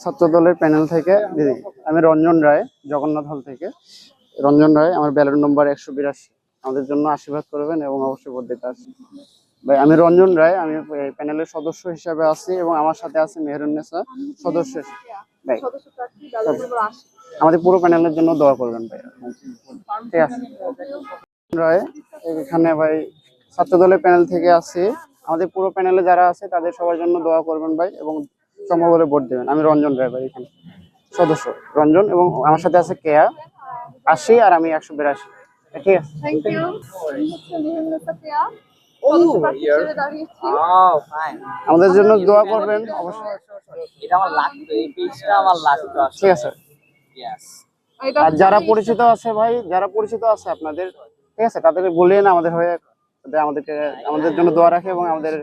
ছাত্র দলের প্যানেল থেকে দিদি, আমি রঞ্জন রায়, জগন্নাথ হল থেকে রঞ্জন রায়। আমার ব্যালট নম্বর 182। আমাদের জন্য আশীর্বাদ করবেন এবং অবশ্যই ভোট দিতে আসবেন। ভাই আমি রঞ্জন রায়, আমি প্যানেলের সদস্য হিসাবে আছি এবং আমার সাথে আছে মেহেরুন্নেসা সদস্য। ভাই আমাদের পুরো প্যানেলের জন্য দোয়া করবেন ভাই। ঠিক আছে রায়, এখানে ভাই ছাত্র দলের প্যানেল থেকে আছি। আমাদের পুরো প্যানেলে যারা আছে তাদের সবার জন্য দোয়া করবেন ভাই এবং সম্ভব হলে ভোট দেবেন। আমি রঞ্জন রায় ভাই, এখানে সদস্য রঞ্জন, এবং আমার সাথে আছে কেয়া 80 আর আমি 182। ঠিক আছে, থ্যাংক ইউ। আমাদের জন্য দোয়া করবেন অবশ্যই। এটা আমার লাগতো, এই পেজটা আমার লাগতো। ঠিক আছে, আর যারা পরিচিত আছে ভাই, যারা পরিচিত আছে আপনাদের, ঠিক আছে, তাদেরকে বলিয়ে না আমাদের হয়ে, আমাদেরকে আমাদের জন্য দোয়া রাখে এবং আমাদের